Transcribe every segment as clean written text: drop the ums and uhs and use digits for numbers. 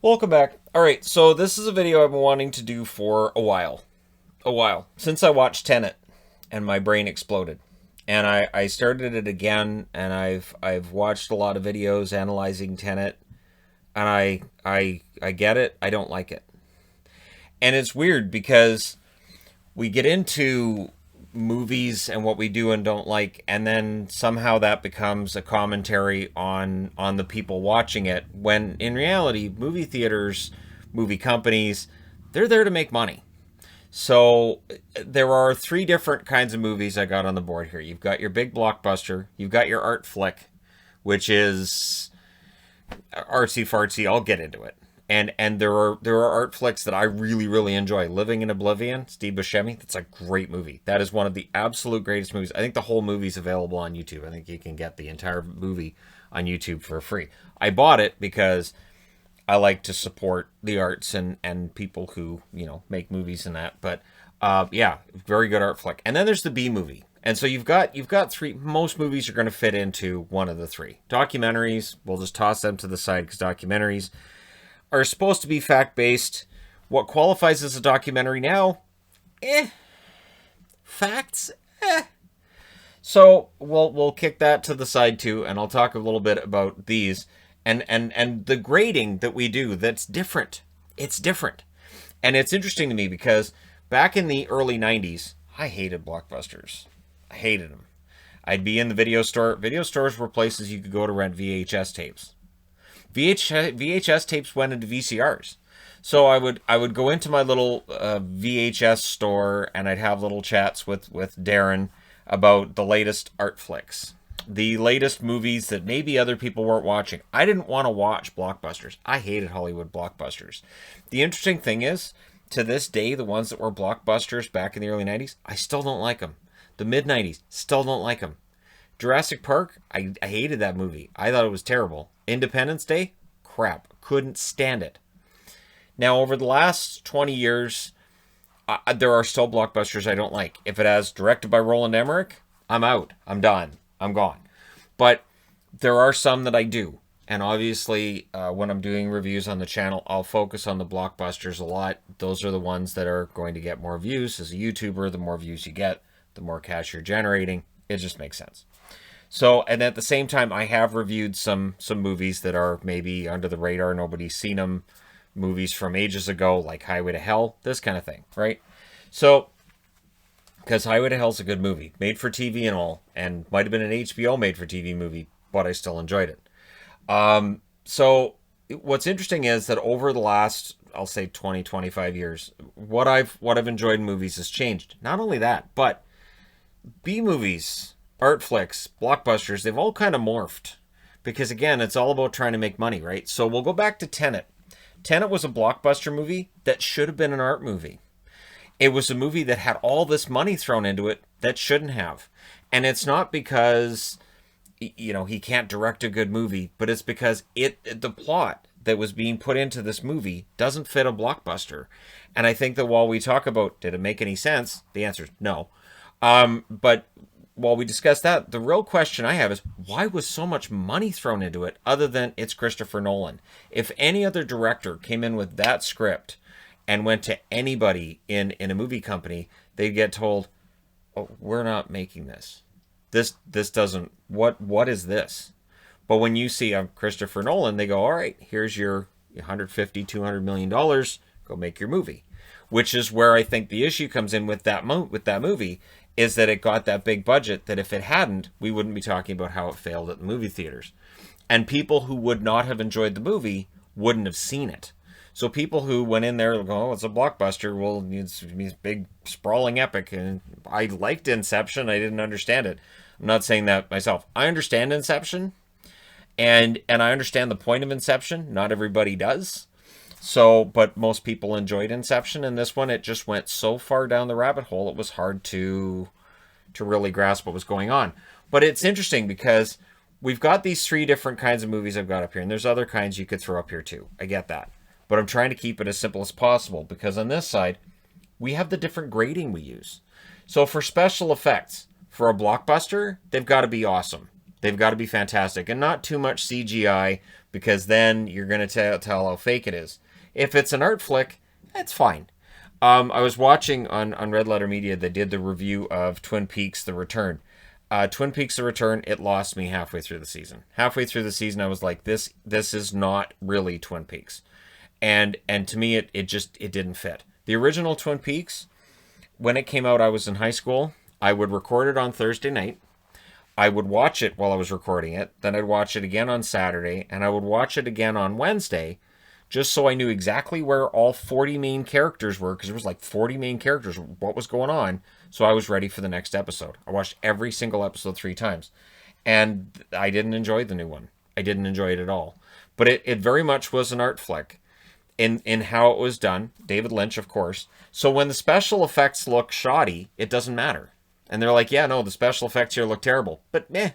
Welcome back. Alright, so this is a video I've been wanting to do for a while. Since I watched Tenet and my brain exploded. And I started it again, and I've watched a lot of videos analyzing Tenet, and I get it, I don't like it. And it's weird because we get into movies and what we do and don't like, and then somehow that becomes a commentary on the people watching it, when in reality movie theaters, movie companies, they're there to make money. So there are three different kinds of movies I got on the board here. You've got your big blockbuster, you've got your art flick, which is artsy fartsy. I'll get into it. And there are art flicks that I really enjoy. Living in Oblivion, Steve Buscemi. That's a great movie. That is one of the absolute greatest movies. I think the whole movie's available on YouTube. I think you can get the entire movie on YouTube for free. I bought it because I like to support the arts and people who, make movies and that. But yeah, very good art flick. And then there's the B movie. And so you've got three. Most movies are going to fit into one of the three. Documentaries, we'll just toss them to the side because documentaries are supposed to be fact-based. What qualifies as a documentary now? Facts? So we'll kick that to the side too, and I'll talk a little bit about these and the grading that we do. That's different. It's different, and it's interesting to me because back in the early '90s, I hated Blockbusters. I hated them. I'd be in the video store. Video stores were places you could go to rent VHS tapes. VHS tapes went into VCRs. So I would go into my little VHS store, and I'd have little chats with Darren about the latest art flicks, the latest movies that maybe other people weren't watching. I didn't want to watch blockbusters. I hated Hollywood blockbusters. The interesting thing is, to this day, the ones that were blockbusters back in the early 90s, I still don't like them. The mid-90s, still don't like them. Jurassic Park, I hated that movie. I thought it was terrible. Independence Day, crap. Couldn't stand it. Now, over the last 20 years, there are still blockbusters I don't like. If it has directed by Roland Emmerich, I'm out. I'm done. I'm gone. But there are some that I do. And obviously, when I'm doing reviews on the channel, I'll focus on the blockbusters a lot. Those are the ones that are going to get more views. As a YouTuber, the more views you get, the more cash you're generating. It just makes sense. So, and at the same time, I have reviewed some movies that are maybe under the radar. Nobody's seen them. Movies from ages ago, like Highway to Hell, this kind of thing, right? So, because Highway to Hell's a good movie, made for TV and all, and might have been an HBO made for TV movie, but I still enjoyed it. So, what's interesting is that over the last, I'll say 20, 25 years, what I've enjoyed in movies has changed. Not only that, but B movies, art flicks, blockbusters, they've all kind of morphed. Because again, it's all about trying to make money, right? So we'll go back to Tenet. Tenet was a blockbuster movie that should have been an art movie. It was a movie that had all this money thrown into it that shouldn't have. And it's not because, he can't direct a good movie, but it's because the plot that was being put into this movie doesn't fit a blockbuster. And I think that while we talk about, did it make any sense? The answer is no. But while we discuss that, the real question I have is, why was so much money thrown into it other than it's Christopher Nolan? If any other director came in with that script and went to anybody in a movie company, they'd get told, oh, we're not making this. This doesn't, what is this? But when you see Christopher Nolan, they go, all right, here's your $150, $200 million, go make your movie. Which is where I think the issue comes in with that movie, is that it got that big budget that if it hadn't, we wouldn't be talking about how it failed at the movie theaters. And people who would not have enjoyed the movie wouldn't have seen it. So people who went in there go, oh, it's a blockbuster, well, it's a big, sprawling epic. And I liked Inception, I didn't understand it. I'm not saying that myself. I understand Inception, and I understand the point of Inception. Not everybody does. So, but most people enjoyed Inception, and this one, it just went so far down the rabbit hole, it was hard to really grasp what was going on. But it's interesting because we've got these three different kinds of movies I've got up here, and there's other kinds you could throw up here too. I get that. But I'm trying to keep it as simple as possible, because on this side, we have the different grading we use. So for special effects, for a blockbuster, they've got to be awesome. They've got to be fantastic, and not too much CGI, because then you're going to tell how fake it is. If it's an art flick, that's fine. I was watching on Red Letter Media. They did the review of Twin Peaks: The Return. Twin Peaks: The Return. It lost me halfway through the season. Halfway through the season, I was like, this is not really Twin Peaks, and to me, it didn't fit. The original Twin Peaks, when it came out, I was in high school. I would record it on Thursday night. I would watch it while I was recording it. Then I'd watch it again on Saturday, and I would watch it again on Wednesday, just so I knew exactly where all 40 main characters were, because there was like 40 main characters, what was going on, so I was ready for the next episode. I watched every single episode 3 times, and I didn't enjoy the new one. I didn't enjoy it at all. But it very much was an art flick in how it was done. David Lynch, of course. So when the special effects look shoddy, it doesn't matter. And they're like, yeah, no, the special effects here look terrible. But meh.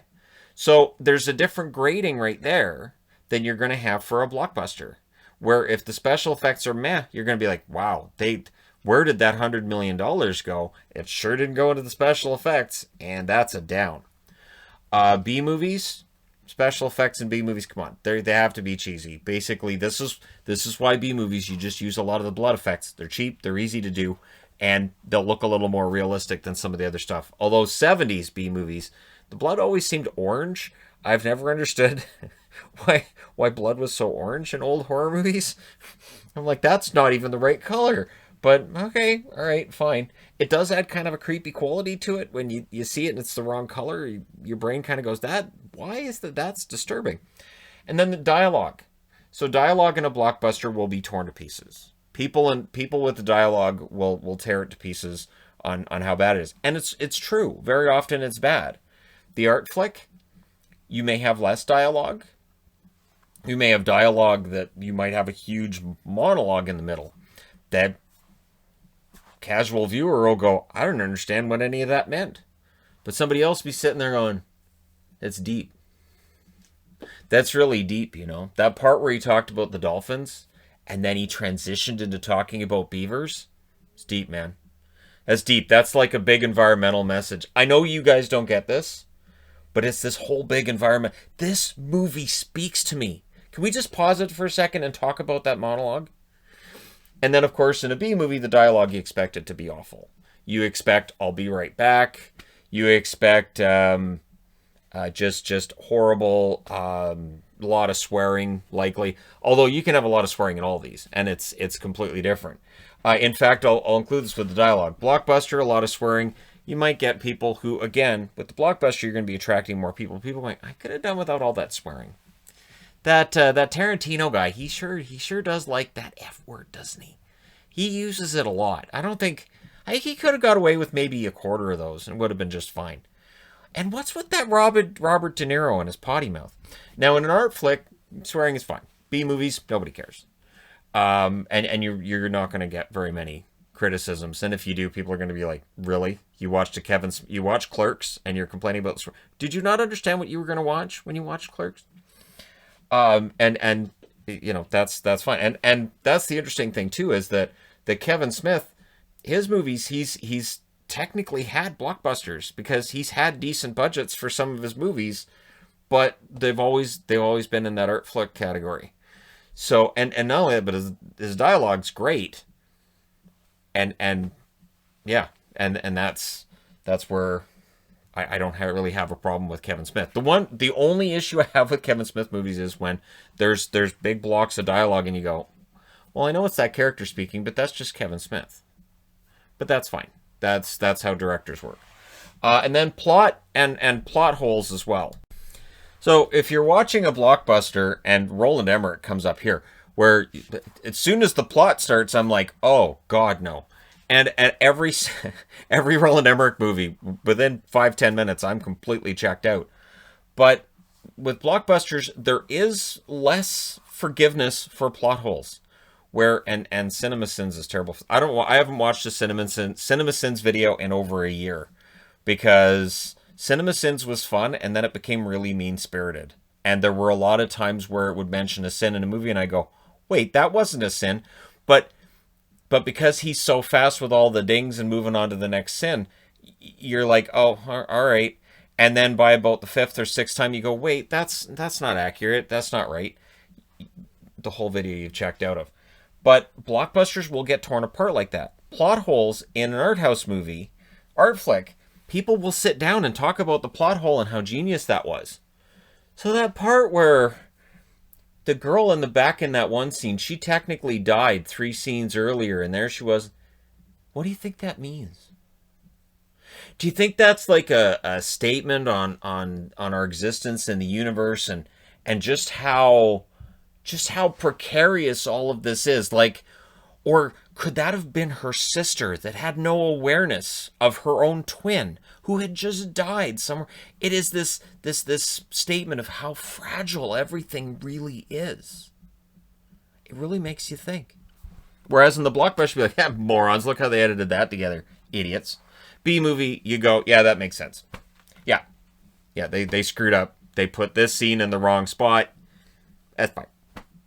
So there's a different grading right there than you're going to have for a blockbuster. Where if the special effects are meh, you're going to be like, wow, where did that $100 million go? It sure didn't go into the special effects, and that's a down. B movies, special effects in B movies, come on, they have to be cheesy. Basically, this is why B movies, you just use a lot of the blood effects. They're cheap, they're easy to do, and they'll look a little more realistic than some of the other stuff. Although 70s B movies, the blood always seemed orange. I've never understood why blood was so orange in old horror movies. I'm like, that's not even the right color. But okay, all right, fine. It does add kind of a creepy quality to it when you see it and it's the wrong color. Your brain kind of goes, why is that's disturbing? And then the dialogue. So dialogue in a blockbuster will be torn to pieces. People with the dialogue will tear it to pieces on how bad it is. And it's true. Very often it's bad. The art flick, you may have less dialogue. You may have dialogue that you might have a huge monologue in the middle. That casual viewer will go, I don't understand what any of that meant. But somebody else will be sitting there going, it's deep. That's really deep, you know. That part where he talked about the dolphins and then he transitioned into talking about beavers. It's deep, man. That's deep. That's like a big environmental message. I know you guys don't get this, but it's this whole big environment. This movie speaks to me. Can we just pause it for a second and talk about that monologue? And then, of course, in a B movie, the dialogue, you expect it to be awful. You expect, I'll be right back. You expect just horrible, a lot of swearing, likely. Although you can have a lot of swearing in all these, and it's completely different. In fact, I'll include this with the dialogue. Blockbuster, a lot of swearing. You might get people who, again, with the blockbuster, you're going to be attracting more people. People going, I could have done without all that swearing. That Tarantino guy, he sure does like that F word, doesn't he? He uses it a lot. I think he could have got away with maybe a quarter of those and would have been just fine. And what's with that Robert De Niro and his potty mouth? Now, in an art flick, swearing is fine. B movies, nobody cares. And you're not going to get very many criticisms. And if you do, people are going to be like, really? You watched Clerks and you're complaining about this? Did you not understand what you were going to watch when you watched Clerks? And you know, that's fine. And that's the interesting thing too, is that Kevin Smith, his movies, he's technically had blockbusters because he's had decent budgets for some of his movies, but they've always been in that art flick category. So and not only that, but his dialogue's great. And yeah, and that's where I don't really have a problem with Kevin Smith. The only issue I have with Kevin Smith movies is when there's big blocks of dialogue and you go, well, I know it's that character speaking, but that's just Kevin Smith. But that's fine. That's how directors work. And then plot and plot holes as well. So if you're watching a blockbuster and Roland Emmerich comes up here, where as soon as the plot starts, I'm like, oh God, no. And at every Roland Emmerich movie, within 5-10 minutes, I'm completely checked out. But with blockbusters, there is less forgiveness for plot holes. Where and CinemaSins is terrible. I haven't watched a CinemaSins video in over a year, because CinemaSins was fun and then it became really mean-spirited. And there were a lot of times where it would mention a sin in a movie and I go, wait, that wasn't a sin, but because he's so fast with all the dings and moving on to the next sin, you're like, oh, all right. And then by about the fifth or sixth time, you go, wait, that's not accurate. That's not right. The whole video you've checked out of. But blockbusters will get torn apart like that. Plot holes in an art house movie, art flick, people will sit down and talk about the plot hole and how genius that was. So that part where the girl in the back in that one scene, she technically died 3 scenes earlier, and there she was. What do you think that means? Do you think that's like a statement on our existence in the universe and just how precarious all of this is? Like, or could that have been her sister that had no awareness of her own twin who had just died somewhere? It is this statement of how fragile everything really is. It really makes you think. Whereas in the blockbuster, you're like, yeah, morons, look how they edited that together. Idiots. B movie, you go, yeah, that makes sense. Yeah. Yeah, they screwed up. They put this scene in the wrong spot. That's fine.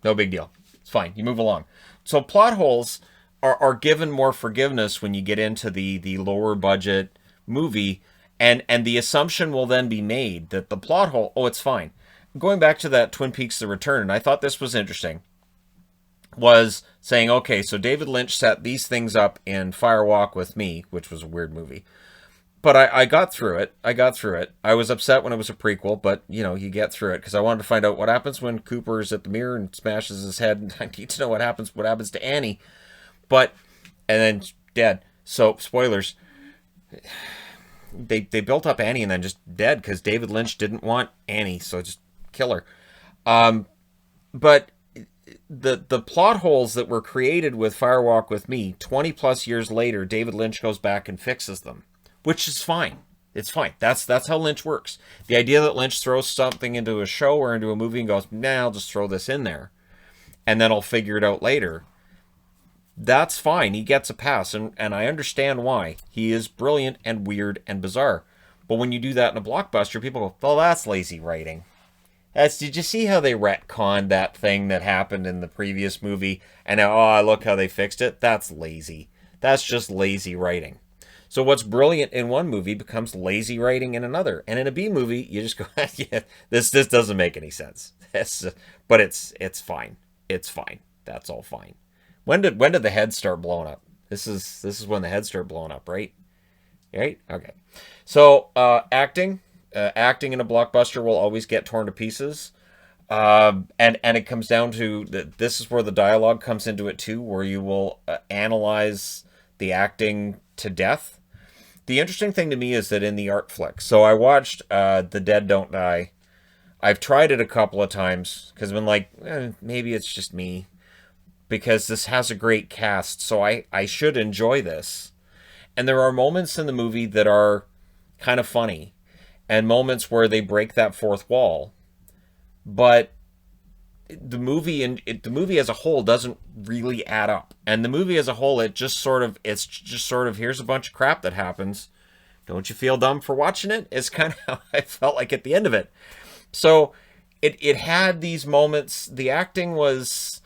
No big deal. It's fine. You move along. So plot holes are given more forgiveness when you get into the lower budget movie, and the assumption will then be made that the plot hole, oh, it's fine. Going back to that Twin Peaks The Return, and I thought this was interesting, was saying, okay, so David Lynch set these things up in Fire Walk with Me, which was a weird movie. But I got through it. I was upset when it was a prequel, but, you get through it, because I wanted to find out what happens when Cooper is at the mirror and smashes his head, and I need to know what happens to Annie. And then dead. So, spoilers. They built up Annie and then just dead, because David Lynch didn't want Annie, so just kill her. But the plot holes that were created with Fire Walk with Me, 20 plus years later, David Lynch goes back and fixes them. Which is fine. It's fine. That's how Lynch works. The idea that Lynch throws something into a show or into a movie and goes, nah, I'll just throw this in there, and then I'll figure it out later. That's fine. He gets a pass, and I understand why. He is brilliant and weird and bizarre. But when you do that in a blockbuster, people go, well, that's lazy writing. Did you see how they retconned that thing that happened in the previous movie? And now, oh, look how they fixed it? That's lazy. That's just lazy writing. So what's brilliant in one movie becomes lazy writing in another. And in a B movie, you just go, yeah, this doesn't make any sense. But it's fine. It's fine. That's all fine. When did the heads start blowing up? This is when the heads start blowing up, right? Right? Okay. So acting in a blockbuster will always get torn to pieces. And it comes down to this is where the dialogue comes into it too, where you will analyze the acting to death. The interesting thing to me is that in the art flick, so I watched The Dead Don't Die. I've tried it a couple of times because I've been like, maybe it's just me, because this has a great cast, so I should enjoy this. And there are moments in the movie that are kind of funny, and moments where they break that fourth wall. But the movie as a whole doesn't really add up. And the movie as a whole, it's just sort of here's a bunch of crap that happens. Don't you feel dumb for watching it? It's kind of how I felt like at the end of it. So it had these moments. The acting was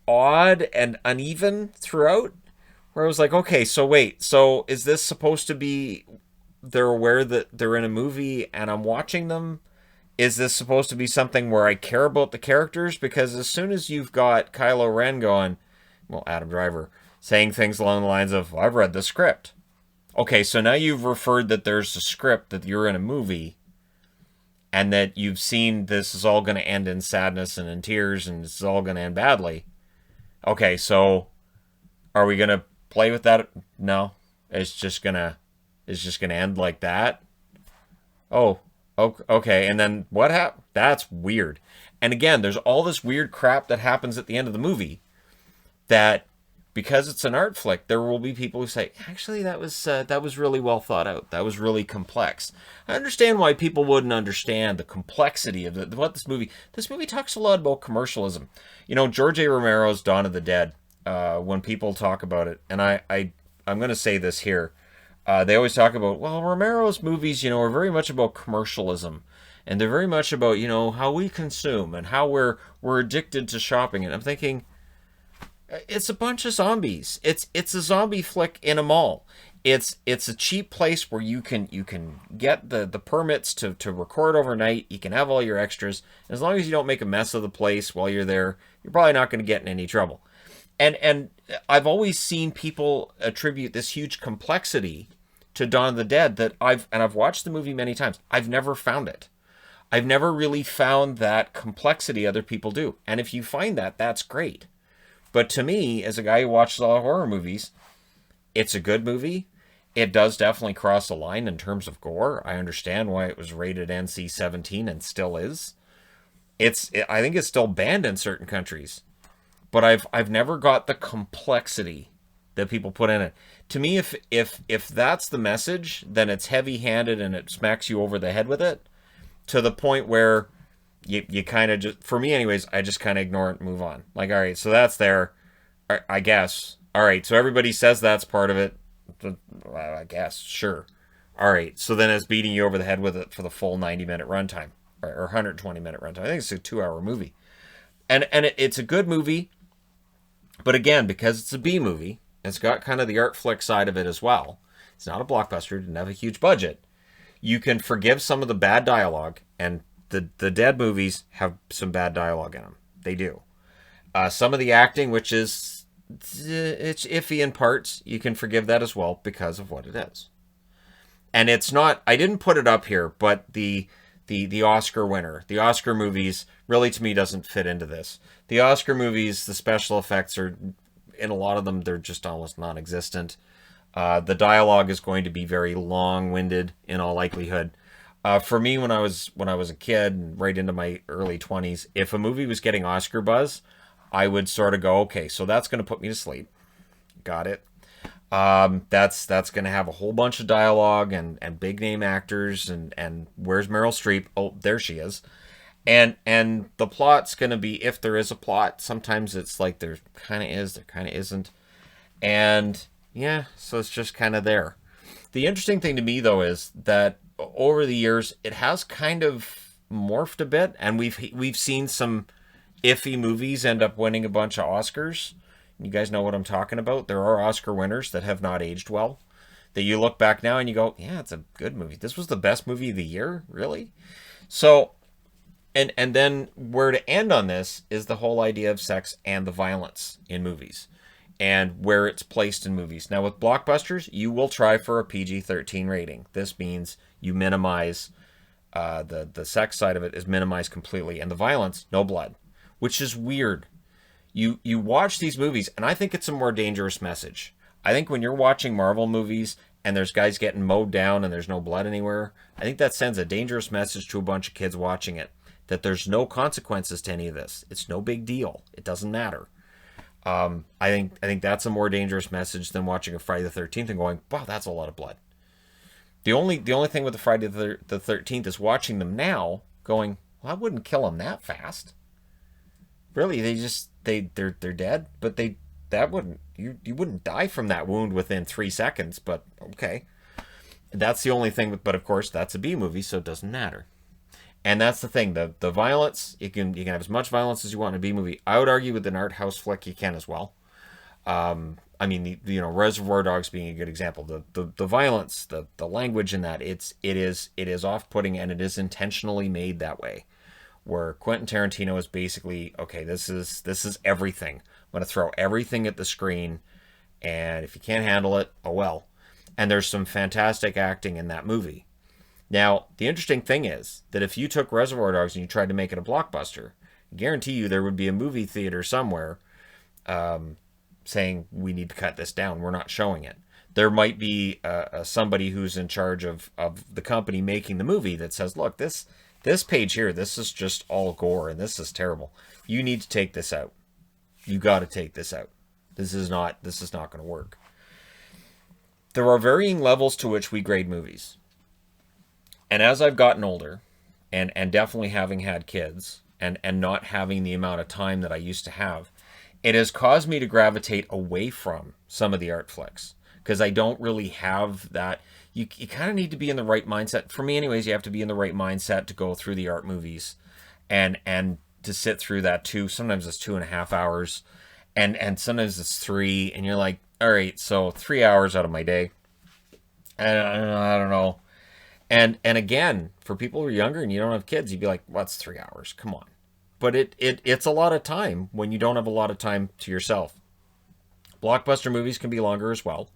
odd and uneven throughout, where I was like, okay, so wait, so is this supposed to be they're aware that they're in a movie and I'm watching them? Is this supposed to be something where I care about the characters? Because as soon as you've got Kylo Ren going, well, Adam Driver, saying things along the lines of, well, I've read the script. Okay, so now you've referred that there's a script, that you're in a movie, and that you've seen this is all going to end in sadness and in tears, and this is all going to end badly. Okay, so are we going to play with that? No. It's just going to end like that? Oh, okay, and then what happened? That's weird. And again, there's all this weird crap that happens at the end of the movie that, because it's an art flick, there will be people who say, actually, that was really well thought out. That was really complex. I understand why people wouldn't understand the complexity of what this movie talks a lot about commercialism. George A. Romero's Dawn of the Dead, when people talk about it, and I'm going to say this here, they always talk about, well, Romero's movies, are very much about commercialism, and they're very much about, how we consume and how we're addicted to shopping. And I'm thinking, it's a bunch of zombies. It's a zombie flick in a mall. it's a cheap place where you can get the permits to record overnight. You can have all your extras. As long as you don't make a mess of the place while you're there, you're probably not going to get in any trouble. And I've always seen people attribute this huge complexity to Dawn of the Dead that I've watched the movie many times. I've never found it. I've never really found that complexity other people do. And if you find that, that's great. But to me, as a guy who watches a lot of horror movies, it's a good movie. It does definitely cross the line in terms of gore. I understand why it was rated NC-17 and still is. I think it's still banned in certain countries. But I've never got the complexity that people put in it. To me, if that's the message, then it's heavy-handed and it smacks you over the head with it, to the point where you kind of just, for me anyways, I just kind of ignore it and move on. Like, all right, so that's there, I guess. All right, so everybody says that's part of it. I guess, sure. All right, so then it's beating you over the head with it for the full 90-minute runtime, or 120-minute runtime. I think it's a 2-hour movie. And it's a good movie, but again, because it's a B movie, it's got kind of the art flick side of it as well. It's not a blockbuster, didn't have a huge budget. You can forgive some of the bad dialogue, and the Dead movies have some bad dialogue in them. They do. Some of the acting, which is it's iffy in parts, you can forgive that as well because of what it is. And it's not, I didn't put it up here, but the Oscar winner, the Oscar movies, really to me doesn't fit into this. The Oscar movies, the special effects are, in a lot of them, they're just almost non-existent. The dialogue is going to be very long-winded in all likelihood. For me, when I was a kid, and right into my early 20s, if a movie was getting Oscar buzz, I would sort of go, okay, so that's going to put me to sleep. Got it. That's going to have a whole bunch of dialogue and big name actors and where's Meryl Streep? Oh, there she is. And the plot's going to be, if there is a plot, sometimes it's like there kind of is, there kind of isn't. And yeah, so it's just kind of there. The interesting thing to me, though, is that over the years, it has kind of morphed a bit, and we've seen some iffy movies end up winning a bunch of Oscars. You guys know what I'm talking about. There are Oscar winners that have not aged well, that you look back now and you go, yeah, it's a good movie. This was the best movie of the year, really? So, and then where to end on this is the whole idea of sex and the violence in movies, and where it's placed in movies. Now, with blockbusters, you will try for a PG-13 rating. This means you minimize the sex side of it is minimized completely, and the violence, no blood, which is weird. You watch these movies, and I think it's a more dangerous message. I think when you're watching Marvel movies and there's guys getting mowed down and there's no blood anywhere, I think that sends a dangerous message to a bunch of kids watching it, that there's no consequences to any of this. It's no big deal. It doesn't matter. I think that's a more dangerous message than watching a Friday the 13th and going, wow, that's a lot of blood. The only thing with the Friday the 13th is watching them now going, well, I wouldn't kill them that fast. Really, they're dead, but you wouldn't die from that wound within 3 seconds, but okay. That's the only thing, but of course that's a B movie, so it doesn't matter. And that's the thing, the violence, you can have as much violence as you want in a B movie. I would argue with an art house flick you can as well. I mean, Reservoir Dogs being a good example. The violence, the language in that, it is off-putting, and it is intentionally made that way. Where Quentin Tarantino is basically, okay, this is everything. I'm going to throw everything at the screen, and if you can't handle it, oh well. And there's some fantastic acting in that movie. Now, the interesting thing is that if you took Reservoir Dogs and you tried to make it a blockbuster, I guarantee you there would be a movie theater somewhere saying, we need to cut this down. We're not showing it. There might be somebody who's in charge of the company making the movie that says, look, this page here, this is just all gore, and this is terrible. You need to take this out. You got to take this out. This is not going to work. There are varying levels to which we grade movies. And as I've gotten older, and definitely having had kids, and not having the amount of time that I used to have, it has caused me to gravitate away from some of the art flicks, because I don't really have that. You kind of need to be in the right mindset. For me anyways, you have to be in the right mindset to go through the art movies and to sit through that too. Sometimes it's 2.5 hours and sometimes it's 3, and you're like, all right, so 3 hours out of my day, I don't know. And again, for people who are younger and you don't have kids, you'd be like, "What's 3 hours? Come on." But it's a lot of time when you don't have a lot of time to yourself. Blockbuster movies can be longer as well,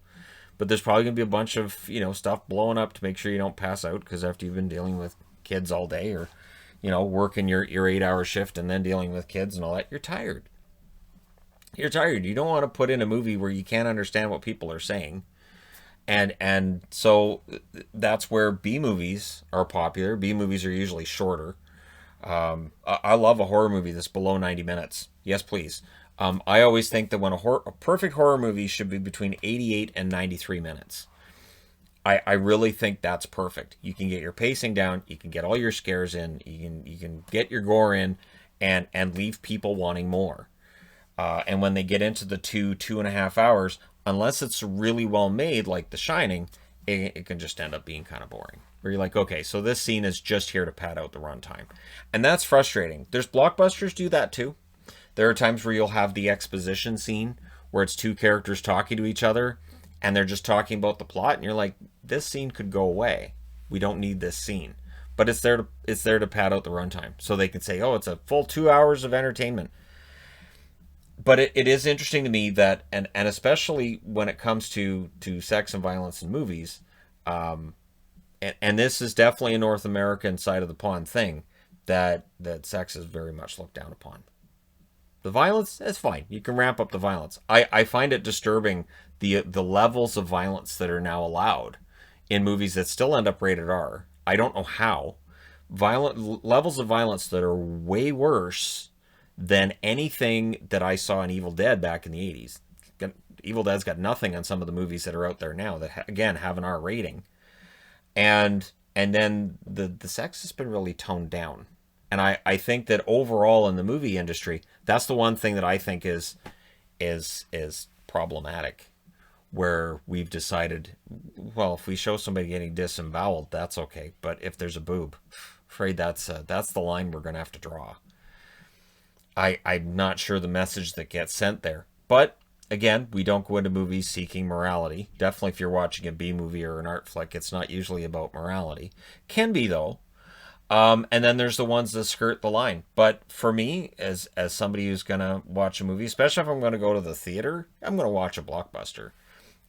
but there's probably gonna be a bunch of stuff blowing up to make sure you don't pass out because after you've been dealing with kids all day or working your 8 hour shift and then dealing with kids and all that, you're tired. You're tired. You don't want to put in a movie where you can't understand what people are saying. And so that's where B movies are popular. B movies are usually shorter. I love a horror movie that's below 90 minutes. Yes, please. I always think that when a perfect horror movie should be between 88 and 93 minutes. I really think that's perfect. You can get your pacing down. You can get all your scares in. You can get your gore in, and leave people wanting more. And when they get into the 2.5 hours, unless it's really well made, like The Shining, it can just end up being kind of boring. Where you're like, okay, so this scene is just here to pad out the runtime. And that's frustrating. There's blockbusters do that too. There are times where you'll have the exposition scene where it's two characters talking to each other and they're just talking about the plot, and you're like, this scene could go away. We don't need this scene. But it's there to pad out the runtime. So they can say, oh, it's a full 2 hours of entertainment. But it is interesting to me that, and especially when it comes to sex and violence in movies, and this is definitely a North American side of the pond thing, that sex is very much looked down upon. The violence, that's fine. You can ramp up the violence. I find it disturbing the levels of violence that are now allowed in movies that still end up rated R. I don't know how. Violent levels of violence that are way worse than anything that I saw in Evil Dead back in the 80s. Evil Dead's got nothing on some of the movies that are out there now that again have an R rating. And then the sex has been really toned down. And I think that overall in the movie industry, that's the one thing that I think is problematic. Where we've decided, well, if we show somebody getting disemboweled, that's okay. But if there's a boob, afraid that's the line we're gonna have to draw. I'm not sure the message that gets sent there. But again, we don't go into movies seeking morality. Definitely if you're watching a B movie or an art flick, it's not usually about morality. Can be though. And then there's the ones that skirt the line. But for me, as somebody who's gonna watch a movie, especially if I'm gonna go to the theater, I'm gonna watch a blockbuster.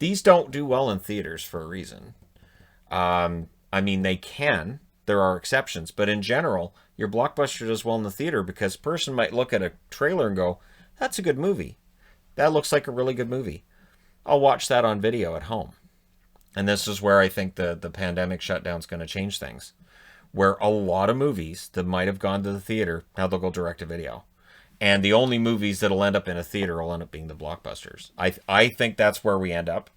These don't do well in theaters for a reason. I mean, they can. There are exceptions, but in general, your blockbuster does well in the theater because a person might look at a trailer and go, "That's a good movie. That looks like a really good movie. I'll watch that on video at home." And this is where I think the pandemic shutdown is going to change things. Where a lot of movies that might have gone to the theater, now they'll go direct to video. And the only movies that'll end up in a theater will end up being the blockbusters. I think that's where we end up.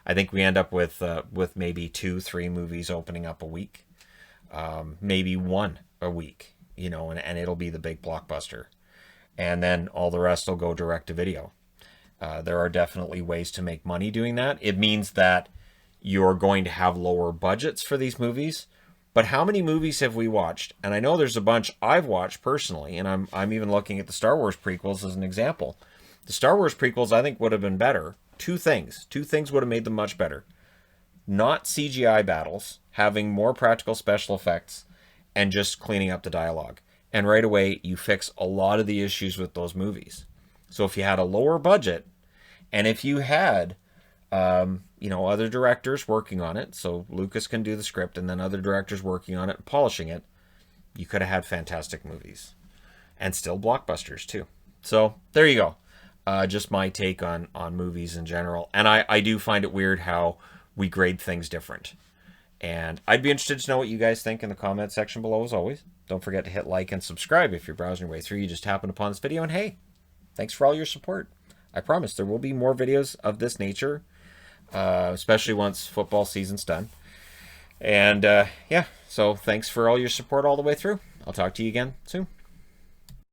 I think we end up with maybe 2-3 movies opening up a week, maybe one a week, and it'll be the big blockbuster, and then all the rest will go direct to video. There are definitely ways to make money doing that. It means that you're going to have lower budgets for these movies. But how many movies have we watched? And I know there's a bunch I've watched personally, and I'm even looking at the Star Wars prequels as an example. The Star Wars prequels I think would have been better. Two things would have made them much better. Not CGI battles, having more practical special effects, and just cleaning up the dialogue. And right away, you fix a lot of the issues with those movies. So if you had a lower budget, and if you had other directors working on it, so Lucas can do the script and then other directors working on it and polishing it, you could have had fantastic movies. And still blockbusters too. So there you go. Just my take on movies in general. And I do find it weird how we grade things different. And I'd be interested to know what you guys think in the comment section below as always. Don't forget to hit like and subscribe if you're browsing your way through. You just happened upon this video. And hey, thanks for all your support. I promise there will be more videos of this nature. Especially once football season's done. And so thanks for all your support all the way through. I'll talk to you again soon.